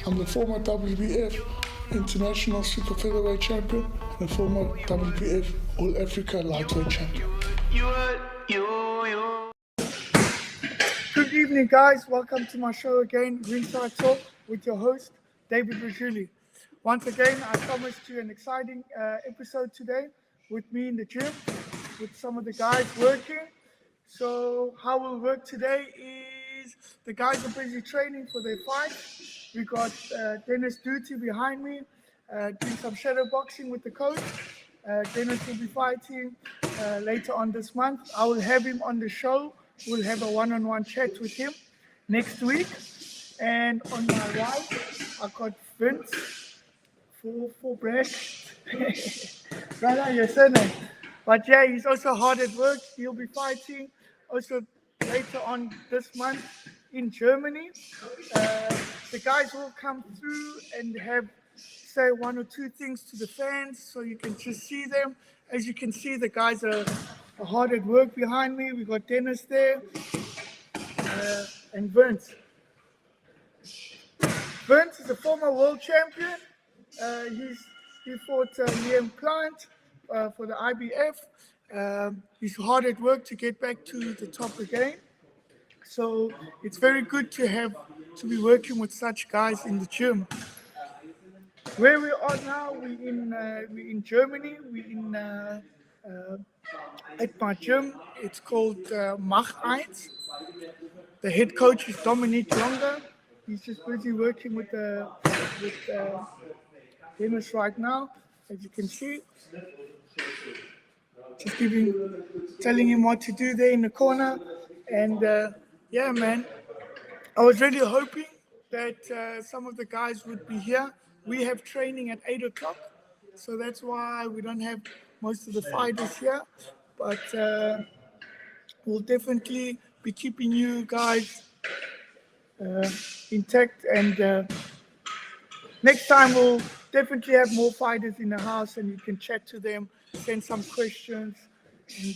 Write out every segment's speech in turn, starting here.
I'm the former WBF International Super Featherweight Champion and former WBF All Africa Lightweight Champion. Good evening, guys. Welcome to my show again, Ringside Talk, with your host, David Rajuili. Once again, I promised you an exciting episode today with me in the gym, with some of the guys working. So how we'll work today is the guys are busy training for their fight. We got Dennis Duty behind me, doing some shadow boxing with the coach. Dennis will be fighting later on this month. I will have him on the show. We'll have a one-on-one chat with him next week. And on my right, I got Vince for breast. Right, your surname. But yeah, he's also hard at work. He'll be fighting also later on this month in Germany. The guys will come through and say one or two things to the fans so you can just see them. As you can see, the guys are hard at work behind me. We got Dennis there and Vince. Vince is a former world champion. He fought Liam Plant for the IBF. He's hard at work to get back to the top again. So it's very good to be working with such guys in the gym. Where we are now, we're in Germany. We're at my gym. It's called Mach 1. The head coach is Dominique Longer. He's just busy working with Dennis right now, as you can see. Just telling him what to do there in the corner. And yeah, man, I was really hoping that some of the guys would be here. We have training at 8 o'clock, so that's why we don't have most of the fighters here. But we'll definitely be keeping you guys intact. And next time we'll definitely have more fighters in the house and you can chat to them, send some questions. And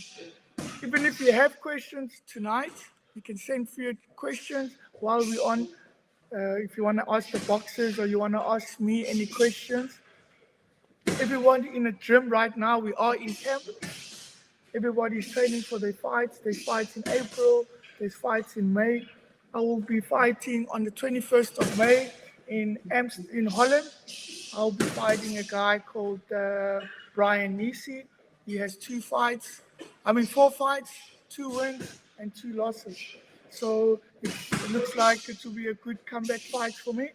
even if you have questions tonight, you can send for your questions while we're on. If you want to ask the boxers or you want to ask me any questions. Everyone in the gym right now, we are in camp. Everybody's training for their fights. There's fights in April. There's fights in May. I will be fighting on the 21st of May in Holland. I'll be fighting a guy called Brian Nisi. He has 4 fights, 2 wins and 2 losses. So it looks like it will be a good comeback fight for me.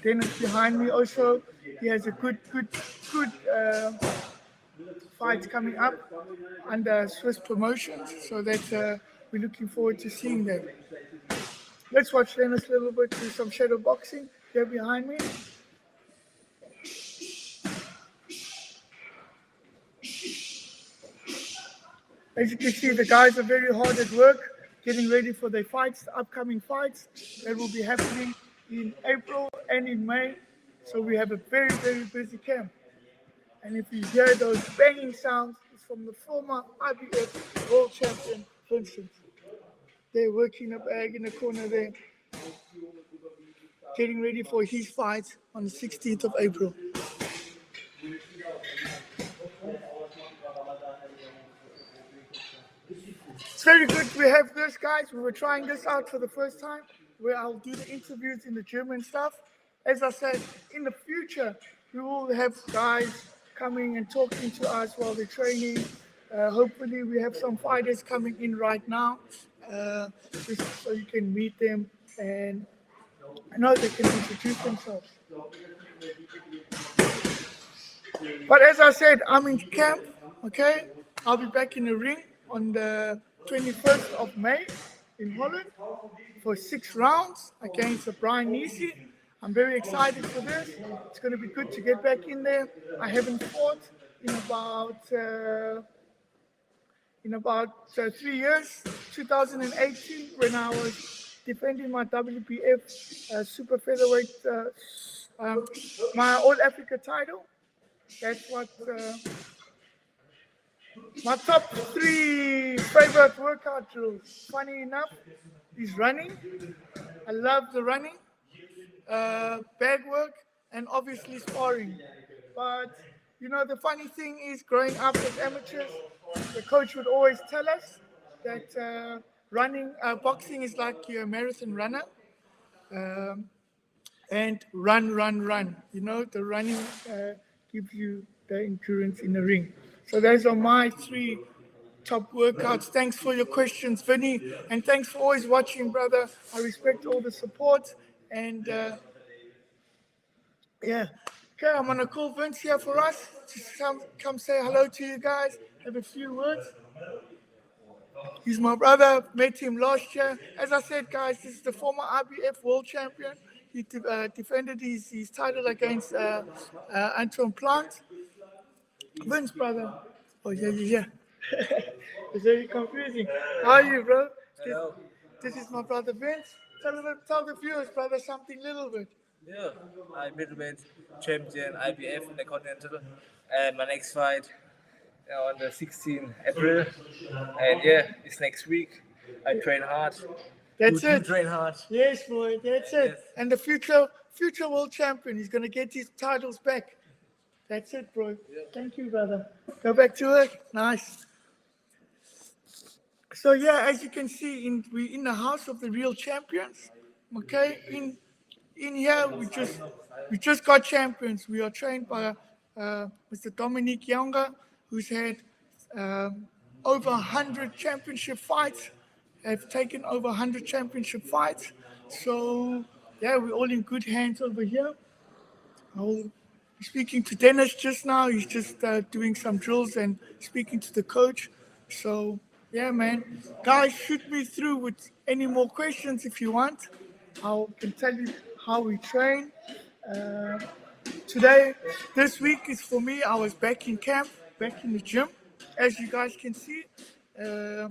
Dennis behind me also, he has a good fight coming up under Swiss Promotions. So that we're looking forward to seeing that. Let's watch Dennis a little bit, do some shadow boxing here behind me. As you can see, the guys are very hard at work, getting ready for their fights, the upcoming fights that will be happening in April and in May. So we have a very, very busy camp. And if you hear those banging sounds, it's from the former IBF World Champion, Vincent. They're working a bag in the corner there, getting ready for his fight on the 16th of April. It's very good we have this, guys. We were trying this out for the first time, where I'll do the interviews in the gym and stuff. As I said, in the future, we will have guys coming and talking to us while they're training. Hopefully, we have some fighters coming in right now, just so you can meet them and I know they can introduce themselves. But as I said, I'm in camp, okay? I'll be back in the ring on the 21st of May in Holland for 6 rounds against Brian Nisi. I'm very excited for this. It's going to be good to get back in there. I haven't fought in about 3 years. 2018, when I was defending my WBF super featherweight, my All Africa title. That's what my top 3 favorite workout drills. Funny enough, is running. I love the running. bag work, and obviously sparring. But the funny thing is, growing up as amateurs, the coach would always tell us that boxing is like you're a marathon runner, um, and run. The running gives you the endurance in the ring. So those are my three top workouts. Thanks for your questions, Vinny, and thanks for always watching, brother. I respect all the support, and yeah. Okay, I'm gonna call Vince here for us. Just come say hello to you guys. Have a few words. He's my brother. Met him last year. As I said, guys, this is the former IBF world champion. He defended his title against Anton Plant. Vince, brother. Oh yeah. It's very confusing. How are you, bro? This is my brother Vince. Tell the viewers, brother, something little bit. Yeah, I'm middleweight champion IBF in the Continental, and my next fight on the 16th April, and yeah, it's next week. I train hard. That's You it. train hard. Yes, boy. That's it. Yes. And the future world champion. He's gonna get his titles back. That's it, bro. Thank you, brother. Go back to work. Nice. So yeah, as you can see, we're in the house of the real champions. Okay, in here we just got champions. We are trained by Mr. Dominique Younger, who's had over 100 championship fights. Have taken over 100 championship fights. So yeah, we're all in good hands over here. I'll be speaking to Dennis just now. He's just doing some drills and speaking to the coach. So, yeah, man. Guys, shoot me through with any more questions if you want. I can tell you how we train. Uh, this week is for me. I was back in camp, back in the gym. As you guys can see, uh,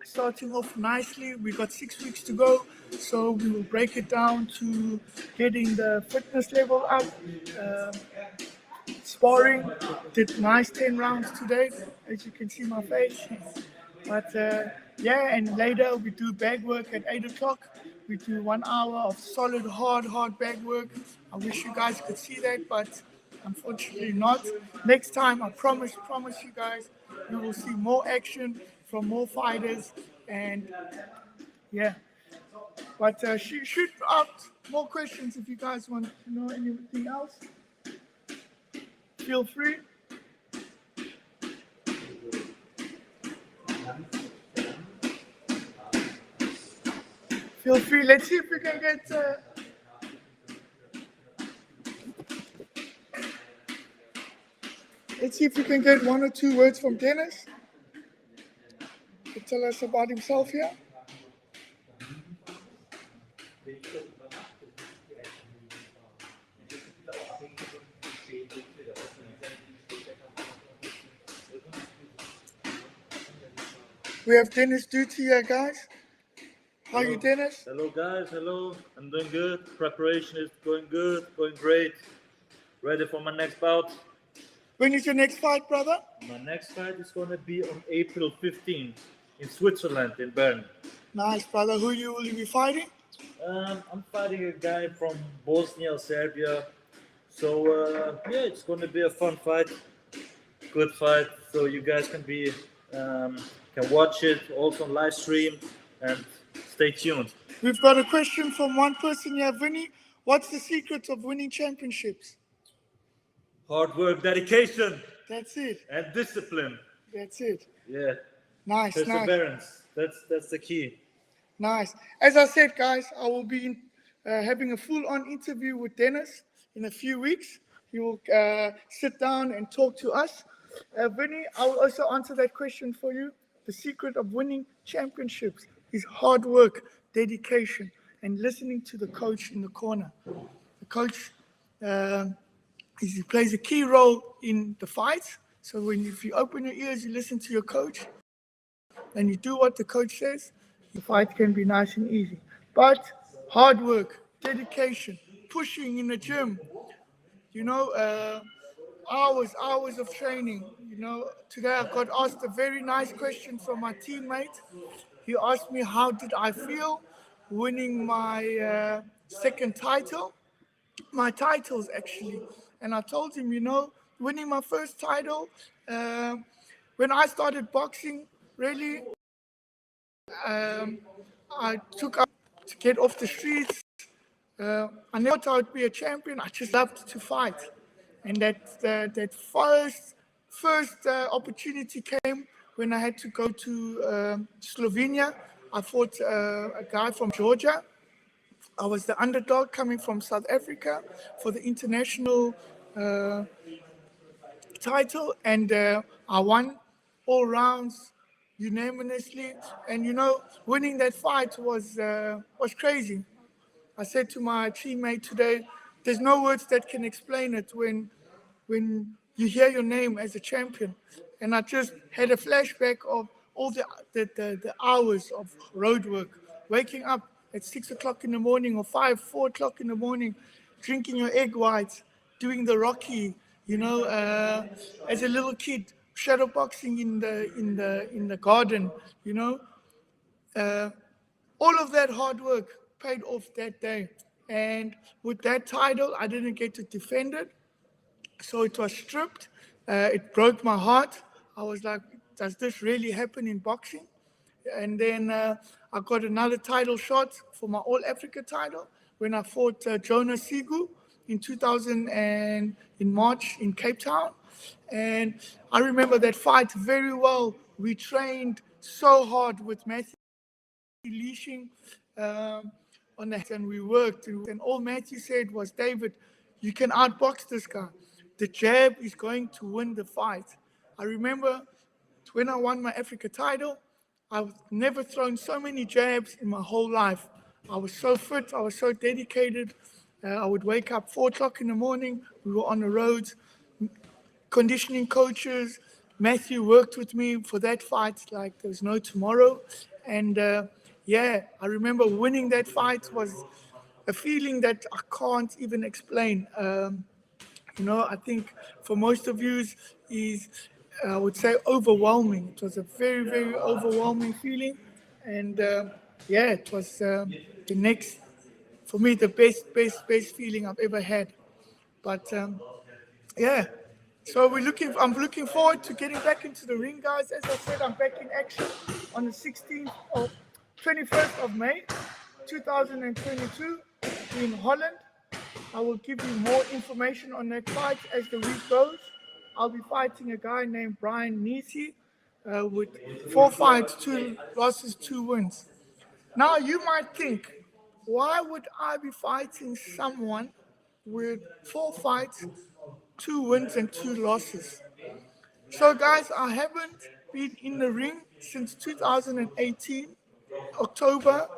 starting off nicely. We got 6 weeks to go, so we will break it down to getting the fitness level up. Um Sparring, did nice 10 rounds today, as you can see my face. But yeah, and later we do bag work at 8 o'clock. We do 1 hour of solid, hard bag work. I wish you guys could see that, but unfortunately not. Next time, I promise you guys, you will see more action from more fighters. And yeah, but shoot out more questions if you guys want to know anything else. Feel free. Feel free. Let's see if we can get. Let's see if we can get 1 or 2 words from Dennis to tell us about himself here. We have Dennis Duty here, guys. How are you, Dennis? Hello guys, hello. I'm doing good. Preparation is going good, going great. Ready for my next bout. When is your next fight, brother? My next fight is going to be on April 15th in Switzerland, in Bern. Nice, brother. Who will you be fighting? I'm fighting a guy from Bosnia, Serbia. So yeah, it's going to be a fun fight, good fight. So you guys can watch it also on live stream and stay tuned. We've got a question from one person here, Vinny. What's the secret of winning championships? Hard work, dedication, That's it. and discipline. That's it. Yeah, Nice. perseverance. That's the key. Nice. As I said, guys, I will be having a full-on interview with Dennis in a few weeks. He will sit down and talk to us. Vinny, I will also answer that question for you. The secret of winning championships is hard work, dedication, and listening to the coach in the corner. The coach he plays a key role in the fights. So if you open your ears, you listen to your coach, and you do what the coach says, the fight can be nice and easy. But hard work, dedication, pushing in the gym, hours of training. Today I got asked a very nice question from my teammate. He asked me how did I feel winning my second title, my titles actually. And I told him, winning my first title, when I started boxing, really, I took up to get off the streets. I never thought I would be a champion. I just loved to fight, and that first opportunity came when I had to go to Slovenia. I fought a guy from Georgia. I was the underdog coming from South Africa for the international title, and I won all rounds unanimously. And winning that fight was crazy. I said to my teammate today, "There's no words that can explain it when you hear your name as a champion." And I just had a flashback of all the hours of road work, waking up at 6 o'clock in the morning or 4 o'clock in the morning, drinking your egg whites, doing the Rocky, as a little kid, shadow boxing in the garden, all of that hard work paid off that day. And with that title, I didn't get to defend it. So it was stripped. It broke my heart. I was like, does this really happen in boxing? And then I got another title shot for my All Africa title when I fought Jonas Sigu in 2000 and in March in Cape Town. And I remember that fight very well. We trained so hard with Matthew leashing on that, and we worked. And all Matthew said was, "David, you can outbox this guy. The jab is going to win the fight." I remember when I won my Africa title, I've never thrown so many jabs in my whole life. I was so fit, I was so dedicated. I would wake up 4 o'clock in the morning. We were on the roads, conditioning coaches. Matthew worked with me for that fight like there was no tomorrow. And I remember winning that fight was a feeling that I can't even explain. I think for most of you is I would say overwhelming. It was a very, very overwhelming feeling. And it was the next, for me, the best feeling I've ever had. But so I'm looking forward to getting back into the ring, guys. As I said, I'm back in action on the 21st of May, 2022 in Holland. I will give you more information on that fight as the week goes. I'll be fighting a guy named Brian Nisi with 4 fights, 2 losses, 2 wins. Now you might think, why would I be fighting someone with 4 fights, 2 wins and 2 losses? So guys, I haven't been in the ring since 2018, October,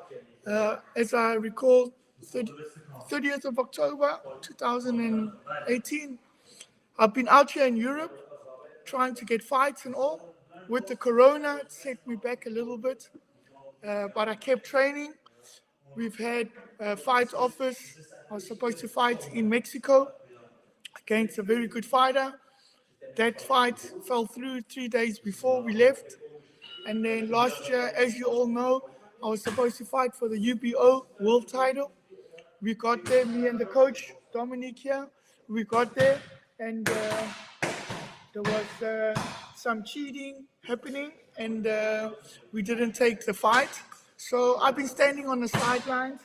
as I recall, 30th of October 2018. I've been out here in Europe trying to get fights and all. With the corona, it set me back a little bit, but I kept training. We've had fight offers. I was supposed to fight in Mexico against a very good fighter. That fight fell through 3 days before we left. And then last year, as you all know, I was supposed to fight for the UBO world title. We got there, me and the coach, Dominic here, we got there, and there was some cheating happening, and we didn't take the fight. So I've been standing on the sidelines,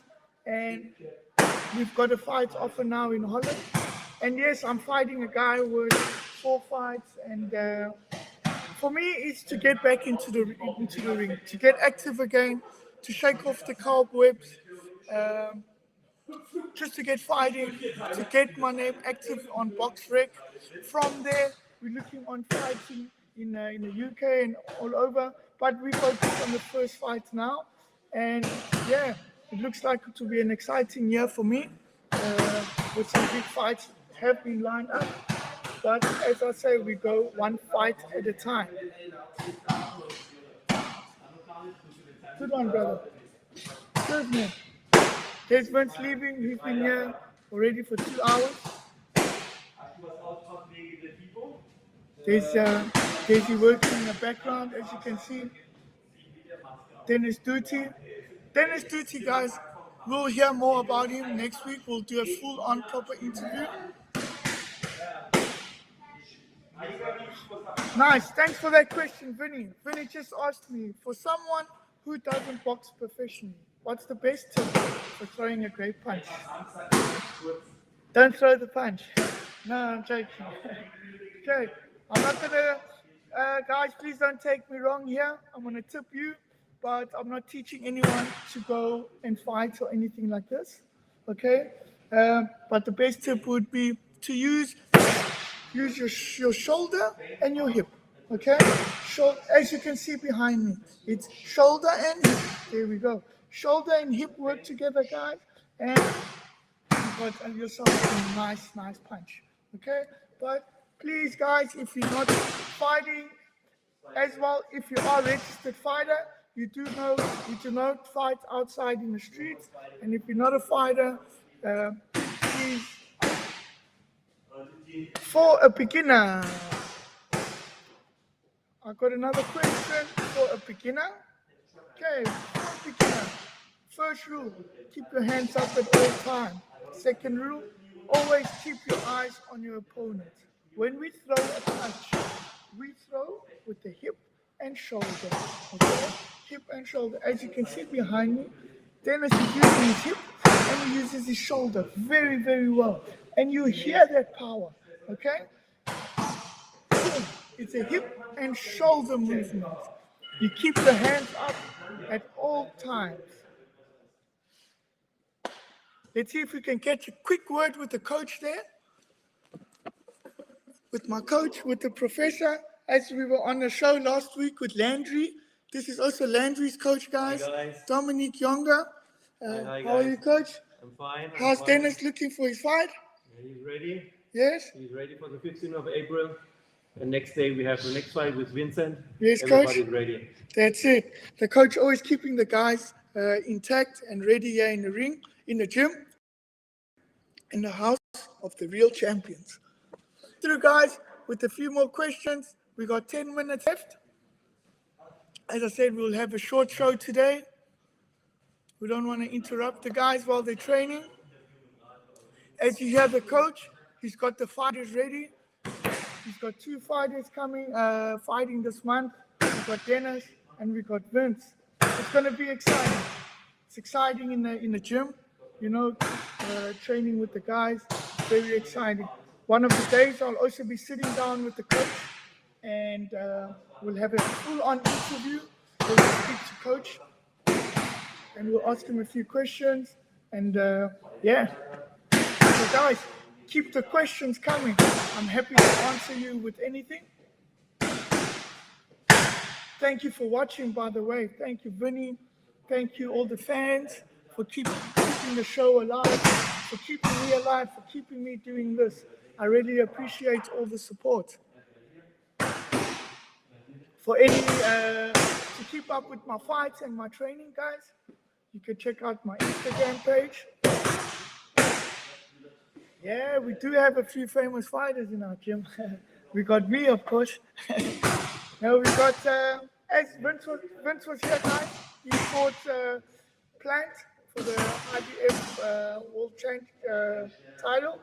and we've got a fight offer now in Holland. And yes, I'm fighting a guy with 4 fights, and for me, it's to get back into the ring, to get active again, to shake off the cobwebs, just to get fighting, to get my name active on BoxRec. From there, we're looking on fighting in the UK and all over, but we focus on the first fight now. And yeah, it looks like it will be an exciting year for me, with some big fights have been lined up. But as I say, we go one fight at a time. Good one, brother. Cheers, man. Desmond's leaving. He's been here already for 2 hours. There's Daisy working in the background, as you can see. Dennis Duty, guys. we'll hear more about him next week. We'll do a full-on proper interview. Nice. Thanks for that question, Vinny. Vinny just asked me, for someone who doesn't box professionally, what's the best tip for throwing a great punch? Don't throw the punch. No, I'm joking. Okay. I'm not going to, guys, please don't take me wrong here. I'm going to tip you, but I'm not teaching anyone to go and fight or anything like this. Okay? But the best tip would be to use your shoulder and your hip, okay? As you can see behind me, it's shoulder and hip. There we go. Shoulder and hip work together, guys, and you got yourself a nice punch, okay? But please, guys, if you're not fighting as well, if you are a registered fighter, you do not fight outside in the streets, and if you're not a fighter, please. For a beginner, I got another question for a beginner. Okay, for a beginner. First rule, keep your hands up at all times. Second rule, always keep your eyes on your opponent. When we throw a punch, we throw with the hip and shoulder. Okay, hip and shoulder. As you can see behind me, Dennis is using his hip and he uses his shoulder very, very well. And you hear that power, okay? It's a hip and shoulder movement. You keep the hands up at all times. Let's see if we can catch a quick word with the coach there. With my coach, with the professor, as we were on the show last week with Landry. This is also Landry's coach, guys. Hi, guys. Dominic Younger. Hi, how are guys. you, coach? I'm fine. How's Dennis looking for his fight? He's ready. Yes? He's ready for the 15th of April. And next day we have the next fight with Vincent. Yes, coach. Everybody's ready. That's it. The coach always keeping the guys intact and ready here in the ring, in the gym, in the house of the real champions. Through, guys, with a few more questions. We got 10 minutes left. As I said, we'll have a short show today. We don't want to interrupt the guys while they're training. As you hear the coach, he's got the fighters ready. He's got 2 fighters coming, fighting this month. We've got Dennis and we've got Vince. It's going to be exciting. It's exciting in the gym, training with the guys. Very exciting. One of the days I'll also be sitting down with the coach and we'll have a full-on interview. We'll speak to coach and we'll ask him a few questions. And yeah, so guys, keep the questions coming. I'm happy to answer you with anything. Thank you for watching, by the way. Thank you, Vinny. Thank you, all the fans, for keeping the show alive, for keeping me alive, for keeping me doing this. I really appreciate all the support. For any, to keep up with my fights and my training, guys, you can check out my Instagram page. Yeah, we do have a few famous fighters in our gym. We got me, of course. Now we got, as Vince was here, guys, he fought Plant for the IBF World Champ title.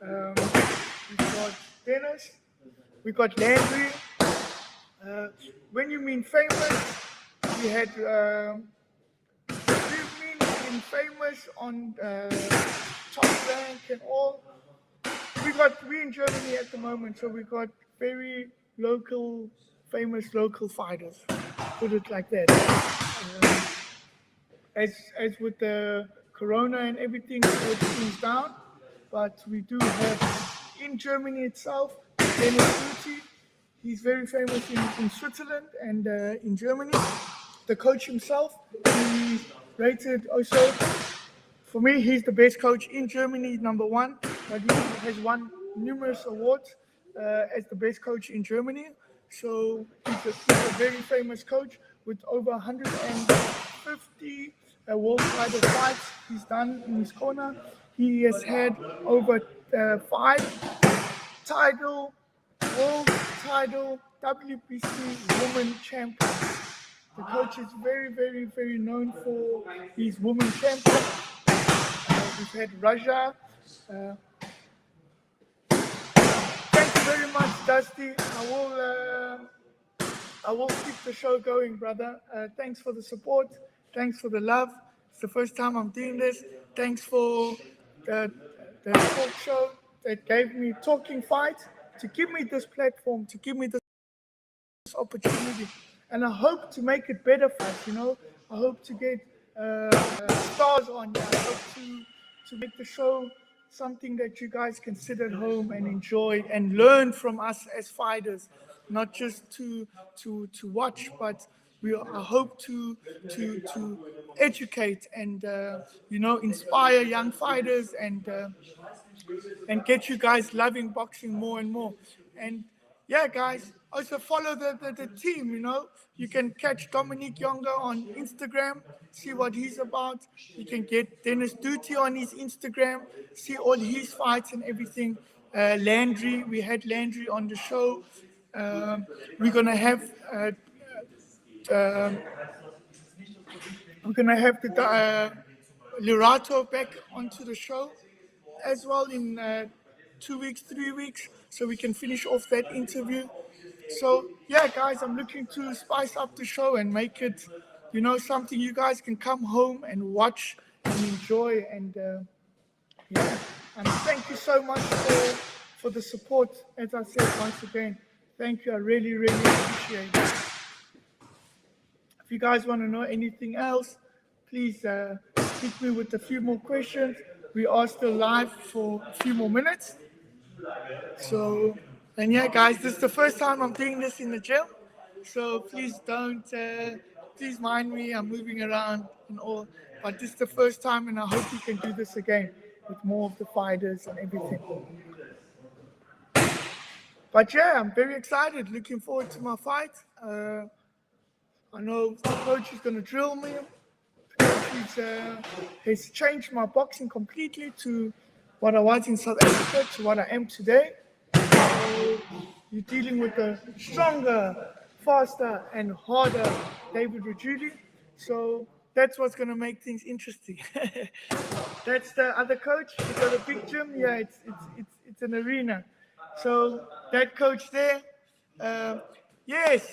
We got Dennis. We got Landry. When you mean famous, we had, we mean famous on top rank and all. We in Germany at the moment, so we got very local, famous local fighters. Put it like that. As with the corona and everything, everything's down. But we do have in Germany itself, Dennis Ruti. He's very famous in Switzerland and in Germany. The coach himself, he's rated also. For me, he's the best coach in Germany, number 1. But he has won numerous awards as the best coach in Germany. So he's a very famous coach with over 150 world title fights he's done in his corner. He has had over 5 world title, WBC women champions. The coach is very, very, very known for his women champion. We've had Raja. Thank you very much, Dusty. I will keep the show going, brother. Thanks for the support. Thanks for the love. It's the first time I'm doing this. Thanks for the talk show that gave me Talking Fight, to give me this platform, to give me this opportunity. And I hope to make it better for us, I hope to get stars on here. I hope to make the show something that you guys can sit at home and enjoy and learn from us as fighters, not just to watch, but I hope to educate and inspire young fighters and get you guys loving boxing more and more. And yeah, guys, also follow the team. You can catch Dominique Younger on Instagram, see what he's about. You can get Dennis Duty on his Instagram, see all his fights and everything. Landry, we had Landry on the show. We're gonna have the Lirato back onto the show as well in 2 weeks, 3 weeks, so we can finish off that interview. So yeah, guys, I'm looking to spice up the show and make it, something you guys can come home and watch and enjoy. And and thank you so much for the support. As I said once again, thank you. I really, really appreciate it. If you guys want to know anything else, please hit me with a few more questions. We are still live for a few more minutes. So, and yeah, guys, this is the first time I'm doing this in the gym. So please please mind me. I'm moving around and all. But this is the first time, and I hope we can do this again with more of the fighters and everything. But yeah, I'm very excited. Looking forward to my fight. I know the coach is going to drill me. The coach has changed my boxing completely to what I was in South Africa to what I am today. So you're dealing with a stronger, faster, and harder David Rajuili. So that's what's going to make things interesting. That's the other coach. He's got a big gym. Yeah, it's an arena. So that coach there. Yes,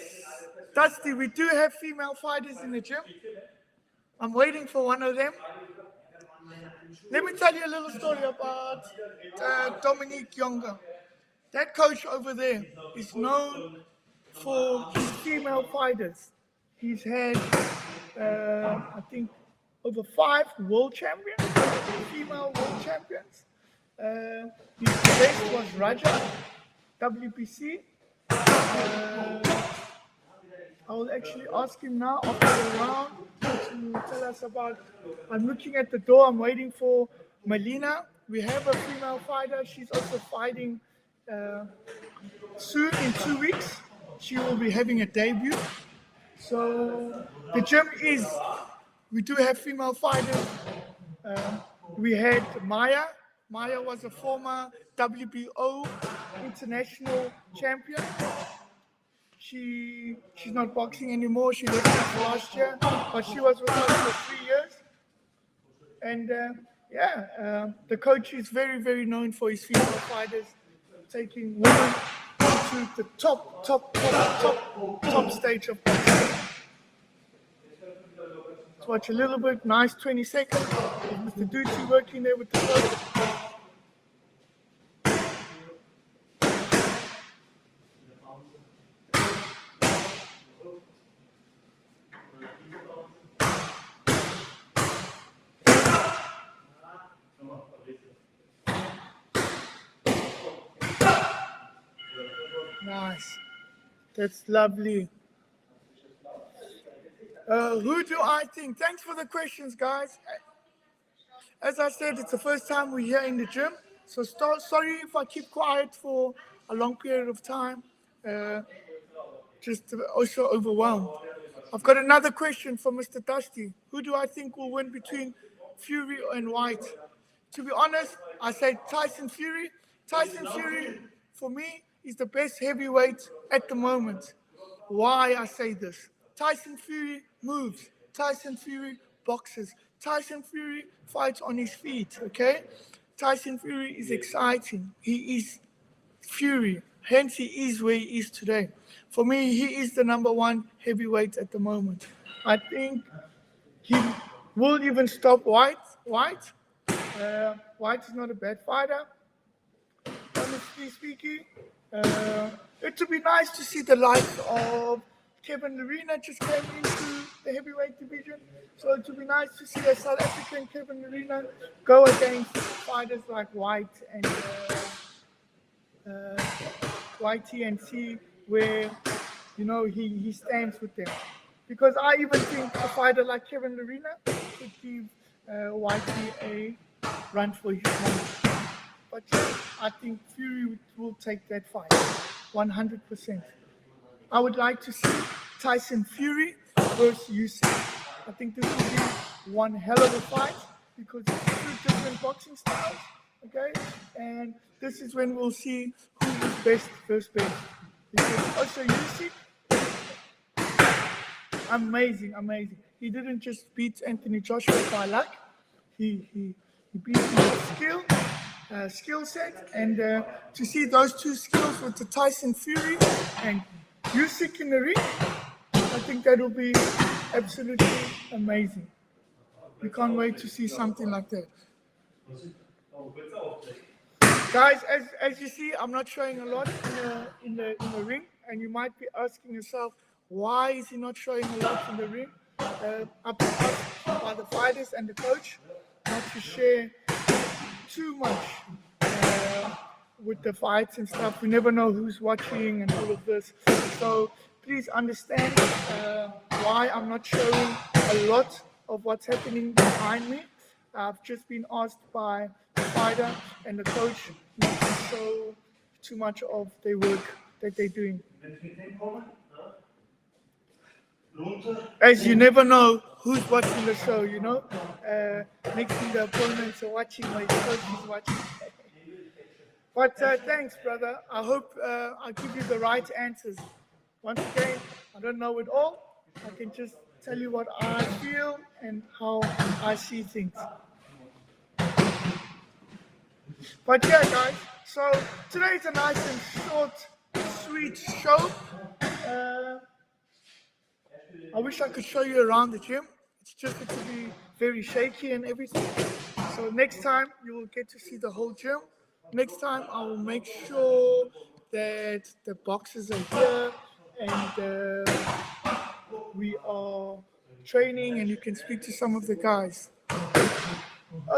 Dusty, we do have female fighters in the gym. I'm waiting for one of them. Let me tell you a little story about Dominique Younger. That coach over there is known for his female fighters. He's had, I think, over 5 world champions, female world champions. His best was Raja, WBC. I will actually ask him now after the round to tell us about. I'm looking at the door. I'm waiting for Melina. We have a female fighter. She's also fighting soon in 2 weeks. She will be having a debut. So the gym is. We do have female fighters. We had Maya. Maya was a former WBO international champion. She's not boxing anymore. She left us last year, but she was with us for 3 years. And the coach is very, very known for his female fighters, taking women to the top stage of boxing. Let's watch a little bit. Nice 20 seconds. Mr. Ducci working there with the coach. Nice. That's lovely. Who do I think? Thanks for the questions, guys. As I said, it's the first time we're here in the gym. So sorry if I keep quiet for a long period of time. Just also overwhelmed. I've got another question for Mr. Dusty. Who do I think will win between Fury and White? To be honest, I say Tyson Fury. Tyson Fury, for me, is the best heavyweight at the moment. Why I say this? Tyson Fury moves. Tyson Fury boxes. Tyson Fury fights on his feet, okay? Tyson Fury is exciting. He is Fury. Hence, he is where he is today. For me, he is the number one heavyweight at the moment. I think he will even stop White. White is not a bad fighter. Honestly speaking, it would be nice to see the likes of Kevin Lerena just came into the heavyweight division. So it would be nice to see a South African Kevin Lerena go against fighters like White and YT and see where he stands with them. Because I even think a fighter like Kevin Lerena could give YT a run for his money. But I think Fury will take that fight 100%. I would like to see Tyson Fury versus Usyk. I think this will be one hell of a fight because it's two different boxing styles. Okay, and this is when we'll see who is best versus best. Because also Usyk, amazing. He didn't just beat Anthony Joshua by luck. He beat him with skill set, and to see those two skills with the Tyson Fury and Usyk in the ring, I think that will be absolutely amazing. We can't wait to see something like that. Guys, as you see, I'm not showing a lot in the ring, and you might be asking yourself, why is he not showing a lot in the ring? I've been asked by the fighters and the coach not to share too much with the fights and stuff. We never know who's watching and all of this. So please understand why I'm not showing a lot of what's happening behind me. I've just been asked by the fighter and the coach not to show too much of their work that they're doing. As you never know who's watching the show, next thing the opponents are watching or the coach is watching. But thanks, brother. I hope I give you the right answers. Once again, I don't know it all. I can just tell you what I feel and how I see things. But yeah, guys, so today's a nice and short, sweet show. I wish I could show you around the gym. It's just it will be very shaky and everything. So next time you will get to see the whole gym. Next time I will make sure that the boxes are here and we are training and you can speak to some of the guys.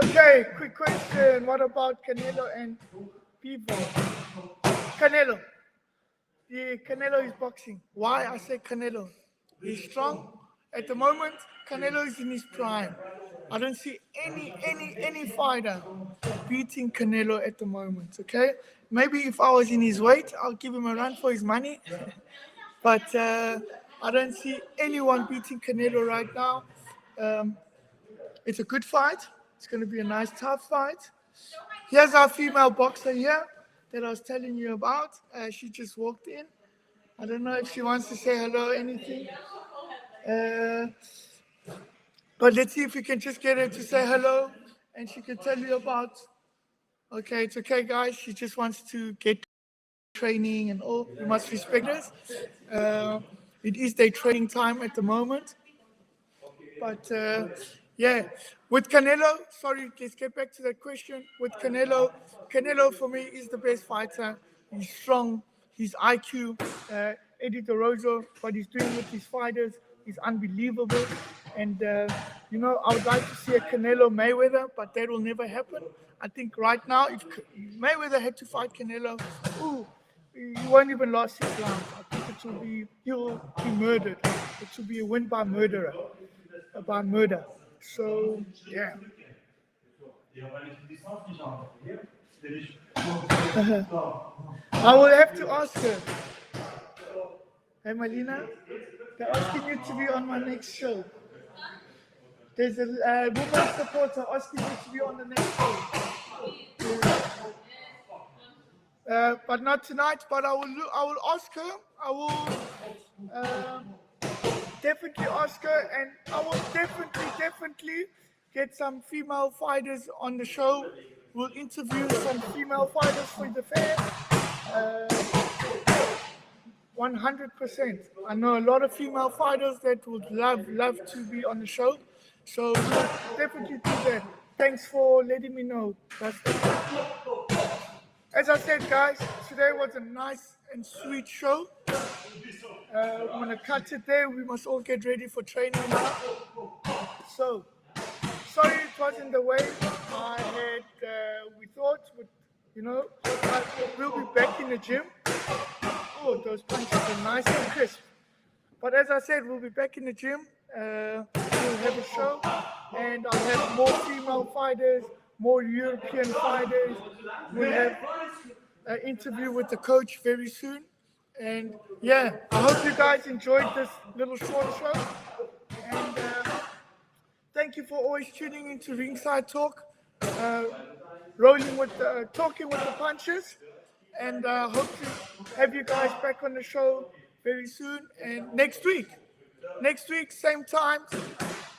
Okay, quick question. What about Canelo and Pivo? Canelo. Yeah, Canelo is boxing. Why I say Canelo? He's strong. At the moment, Canelo is in his prime. I don't see any fighter beating Canelo at the moment, okay? Maybe if I was in his weight, I'll give him a run for his money. But I don't see anyone beating Canelo right now. It's a good fight. It's going to be a nice, tough fight. Here's our female boxer here that I was telling you about. She just walked in. I don't know if she wants to say hello or anything. But let's see if we can just get her to say hello and she can tell you about. Okay, it's okay, guys. She just wants to get training and all. We must respect this. It is their training time at the moment. But yeah, with Canelo, sorry, let's get back to that question. With Canelo for me is the best fighter. He's strong. His IQ, Eddie DeRosa, what he's doing with his fighters is unbelievable. And, I would like to see a Canelo Mayweather, but that will never happen. I think right now, if Mayweather had to fight Canelo, he won't even last 6 rounds. I think he'll be murdered. It will be a win by murder. So, yeah. I will have to ask her. Hey, Malina, they're asking you to be on my next show. There's a woman supporter asking you to be on the next show. But not tonight, but I will ask her. I will definitely ask her, and I will definitely get some female fighters on the show. We'll interview some female fighters for the fans. 100%. I know a lot of female fighters that would love to be on the show. So we'll definitely do that. Thanks for letting me know. As I said, guys, today was a nice and sweet show. I'm going to cut it there. We must all get ready for training now. So, sorry it wasn't the way I had, we thought, we'll be back in the gym. Oh, those punches are nice and crisp. But as I said, we'll be back in the gym. We'll have a show, and I'll have more female fighters, more European fighters. We'll have an interview with the coach very soon. And yeah, I hope you guys enjoyed this little short show. And thank you for always tuning into Ringside Talk, talking with the punches. And hope to have you guys back on the show very soon. And next week, same time,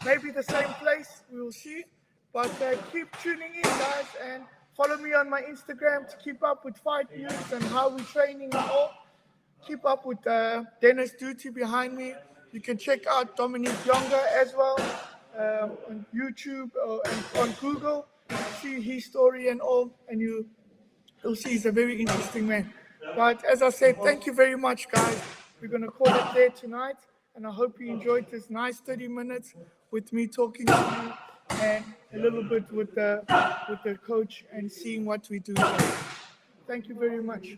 maybe the same place, we will see. But keep tuning in, guys, and follow me on my Instagram to keep up with fight news and how we're training and all. Keep up with Dennis Duty behind me. You can check out Dominique Younger as well on YouTube and on Google. See his story and all, and you'll see he's a very interesting man. But as I said, thank you very much, guys. We're going to call it there tonight, and I hope you enjoyed this nice 30 minutes with me talking to you and a little bit with the coach and seeing what we do. Thank you very much.